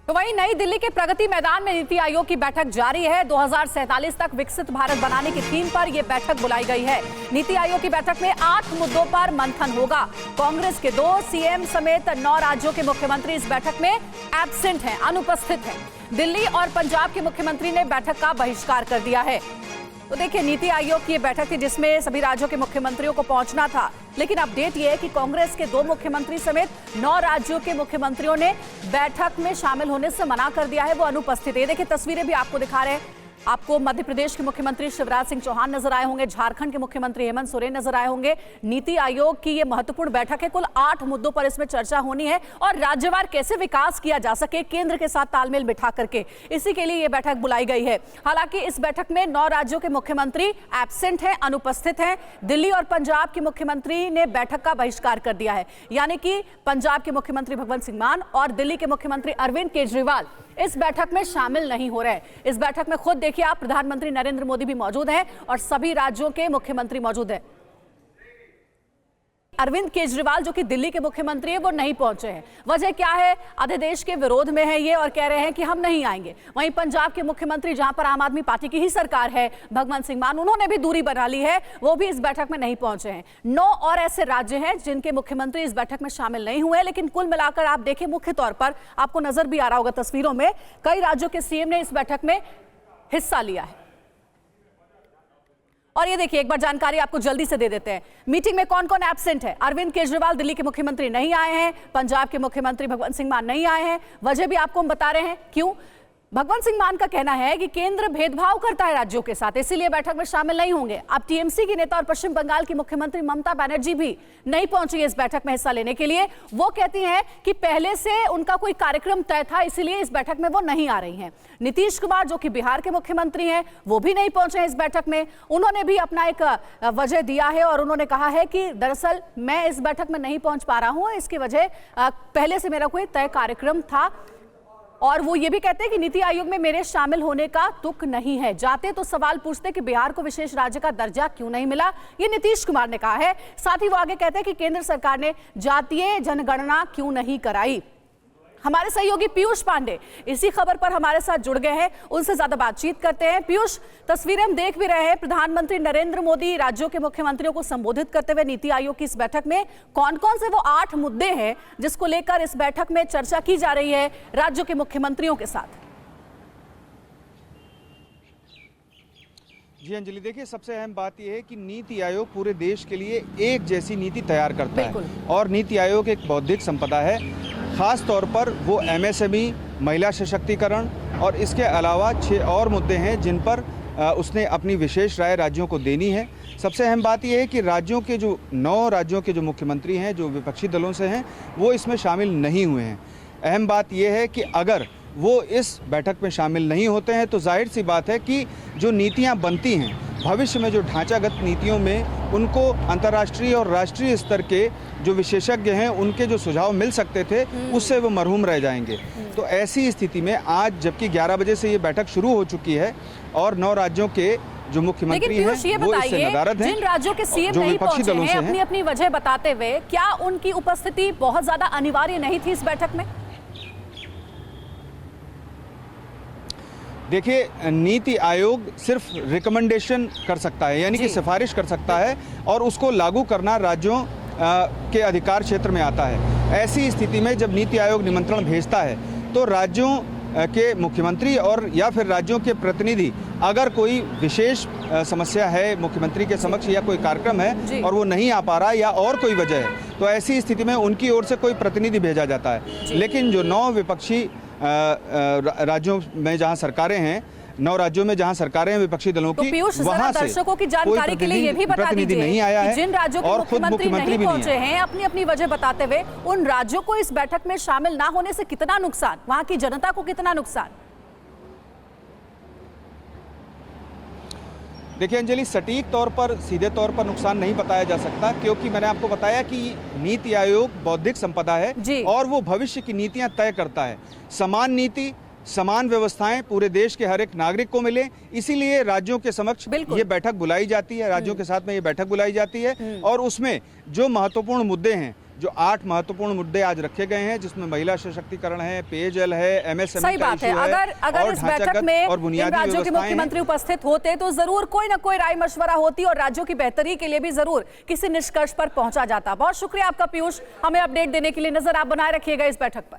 तो वहीं नई दिल्ली के प्रगति मैदान में नीति आयोग की बैठक जारी है। 2047 तक विकसित भारत बनाने की थीम पर यह बैठक बुलाई गई है। नीति आयोग की बैठक में 8 मुद्दों पर मंथन होगा। कांग्रेस के 2 सीएम समेत 9 राज्यों के मुख्यमंत्री इस बैठक में एब्सेंट हैं, अनुपस्थित हैं। दिल्ली और पंजाब के मुख्यमंत्री ने बैठक का बहिष्कार कर दिया है। तो देखिए, नीति आयोग की ये बैठक थी जिसमें सभी राज्यों के मुख्यमंत्रियों को पहुंचना था, लेकिन अपडेट ये है कि कांग्रेस के 2 मुख्यमंत्री समेत 9 राज्यों के मुख्यमंत्रियों ने बैठक में शामिल होने से मना कर दिया है, वो अनुपस्थित है। देखिए, तस्वीरें भी आपको दिखा रहे हैं। आपको मध्य प्रदेश के मुख्यमंत्री शिवराज सिंह चौहान नजर आए होंगे, झारखंड के मुख्यमंत्री हेमंत सोरेन नजर आए होंगे। नीति आयोग की ये महत्वपूर्ण बैठक है। कुल 8 मुद्दों पर इसमें चर्चा होनी है और राज्यवार कैसे विकास किया जा सके, केंद्र के साथ तालमेल बिठा करके, इसी के लिए ये बैठक बुलाई गई है। हालांकि इस बैठक में 9 राज्यों के मुख्यमंत्री एब्सेंट हैं, अनुपस्थित हैं। दिल्ली और पंजाब के मुख्यमंत्री ने बैठक का बहिष्कार कर दिया है, यानी कि पंजाब के मुख्यमंत्री भगवंत सिंह मान और दिल्ली के मुख्यमंत्री अरविंद केजरीवाल इस बैठक में शामिल नहीं हो रहे। इस बैठक में खुद देखिए आप, प्रधानमंत्री नरेंद्र मोदी भी मौजूद हैं और सभी राज्यों के मुख्यमंत्री मौजूद हैं। अरविंद केजरीवाल जो कि दिल्ली के मुख्यमंत्री हैं, वो नहीं पहुंचे हैं। वजह क्या है? अध्यादेश के विरोध में है ये और कह रहे हैं कि हम नहीं आएंगे। वहीं पंजाब के मुख्यमंत्री, जहां पर आम आदमी पार्टी की ही सरकार है, भगवंत सिंह मान, उन्होंने भी दूरी बना ली है, वो भी इस बैठक में नहीं पहुंचे हैं। 9 और ऐसे राज्य हैं जिनके मुख्यमंत्री इस बैठक में शामिल नहीं हुए, लेकिन कुल मिलाकर आप देखें, मुख्य तौर पर आपको नजर भी आ रहा होगा तस्वीरों में, कई राज्यों के सीएम ने इस बैठक में हिस्सा लिया है। और ये देखिए, एक बार जानकारी आपको जल्दी से दे देते हैं। मीटिंग में कौन कौन एब्सेंट है? अरविंद केजरीवाल दिल्ली के मुख्यमंत्री नहीं आए हैं, पंजाब के मुख्यमंत्री भगवंत सिंह मान नहीं आए हैं। वजह भी आपको हम बता रहे हैं क्यों। भगवंत सिंह मान का कहना है कि केंद्र भेदभाव करता है राज्यों के साथ, इसीलिए बैठक में शामिल नहीं होंगे। अब टीएमसी की नेता और पश्चिम बंगाल की मुख्यमंत्री ममता बनर्जी भी नहीं पहुंची इस बैठक में हिस्सा लेने के लिए। वो कहती हैं कि पहले से उनका कोई कार्यक्रम तय था, इसलिए इस बैठक में वो नहीं आ रही हैं। नीतीश कुमार जो कि बिहार के मुख्यमंत्री हैं, वो भी नहीं पहुंचे इस बैठक में। उन्होंने भी अपना एक वजह दिया है और उन्होंने कहा है कि दरअसल मैं इस बैठक में नहीं पहुंच पा रहा हूं, इसकी वजह पहले से मेरा कोई तय कार्यक्रम था। और वो ये भी कहते हैं कि नीति आयोग में मेरे शामिल होने का तुक नहीं है। जाते तो सवाल पूछते कि बिहार को विशेष राज्य का दर्जा क्यों नहीं मिला, ये नीतीश कुमार ने कहा है। साथ ही वो आगे कहते हैं कि केंद्र सरकार ने जातीय जनगणना क्यों नहीं कराई। हमारे सहयोगी पीयूष पांडे इसी खबर पर हमारे साथ जुड़ गए हैं, उनसे ज्यादा बातचीत करते हैं। पीयूष, तस्वीरें हम देख भी रहे हैं, प्रधानमंत्री नरेंद्र मोदी राज्यों के मुख्यमंत्रियों को संबोधित करते हुए नीति आयोग की इस बैठक में कौन कौन से वो 8 मुद्दे हैं जिसको लेकर इस बैठक में चर्चा की जा रही है राज्यों के मुख्यमंत्रियों के साथ? जी अंजलि, देखिए, सबसे अहम बात यह है कि नीति आयोग पूरे देश के लिए एक जैसी नीति तैयार करता है और नीति आयोग एक बौद्धिक संपदा है। खास तौर पर वो एमएसएमई, महिला सशक्तिकरण और इसके अलावा 6 और मुद्दे हैं जिन पर उसने अपनी विशेष राय राज्यों को देनी है। सबसे अहम बात यह है कि राज्यों के जो 9 राज्यों के जो मुख्यमंत्री हैं, जो विपक्षी दलों से हैं, वो इसमें शामिल नहीं हुए हैं। अहम बात यह है कि अगर वो इस बैठक में शामिल नहीं होते हैं तो जाहिर सी बात है कि जो नीतियां बनती हैं भविष्य में, जो ढांचागत नीतियों में उनको अंतर्राष्ट्रीय और राष्ट्रीय स्तर के जो विशेषज्ञ हैं उनके जो सुझाव मिल सकते थे, उससे वो मरहूम रह जाएंगे। तो ऐसी स्थिति में आज, जबकि 11 बजे से ये बैठक शुरू हो चुकी है और 9 राज्यों के जो मुख्यमंत्री हैं वो इससे नदारद हैं, जिन राज्यों के सीएम नहीं पहुंचे हैं, अपनी अपनी वजह बताते हुए, क्या उनकी उपस्थिति बहुत ज्यादा अनिवार्य नहीं थी इस बैठक में? देखिए, नीति आयोग सिर्फ रिकमेंडेशन कर सकता है, यानी कि सिफारिश कर सकता है और उसको लागू करना राज्यों के अधिकार क्षेत्र में आता है। ऐसी स्थिति में जब नीति आयोग निमंत्रण भेजता है तो राज्यों के मुख्यमंत्री और या फिर राज्यों के प्रतिनिधि, अगर कोई विशेष समस्या है मुख्यमंत्री के समक्ष या कोई कार्यक्रम है और वो नहीं आ पा रहा या और कोई वजह है, तो ऐसी स्थिति में उनकी ओर से कोई प्रतिनिधि भेजा जाता है। लेकिन जो 9 विपक्षी राज्यों में जहां सरकारें हैं, 9 राज्यों में जहां सरकारें हैं विपक्षी दलों की, वहां से दर्शकों की जानकारी के लिए ये भी बता दीजिए नहीं आया है, जिन राज्यों के मुख्यमंत्री नहीं पहुंचे हैं, अपनी अपनी वजह बताते हुए, उन राज्यों को इस बैठक में शामिल ना होने से कितना नुकसान, वहां की जनता को कितना नुकसान? देखिए अंजलि, सटीक तौर पर, सीधे तौर पर नुकसान नहीं बताया जा सकता, क्योंकि मैंने आपको बताया कि नीति आयोग बौद्धिक संपदा है और वो भविष्य की नीतियां तय करता है। समान नीति, समान व्यवस्थाएं पूरे देश के हर एक नागरिक को मिले, इसीलिए राज्यों के समक्ष ये बैठक बुलाई जाती है, राज्यों के साथ में ये बैठक बुलाई जाती है और उसमें जो महत्वपूर्ण मुद्दे हैं जो 8 महत्वपूर्ण मुद्दे आज रखे गए हैं, जिसमें महिला सशक्तिकरण है, पेयजल है, एमएसएमई सही का बात है। इशू है, अगर और इस बैठक में और इन बुनियादी राज्यों के व्यवस्थाएं मुख्यमंत्री उपस्थित होते तो जरूर कोई ना कोई राय मशवरा होती और राज्यों की बेहतरी के लिए भी जरूर किसी निष्कर्ष पर पहुंचा जाता। बहुत शुक्रिया आपका पीयूष, हमें अपडेट देने के लिए। नजर आप बनाए रखिएगा इस बैठक पर।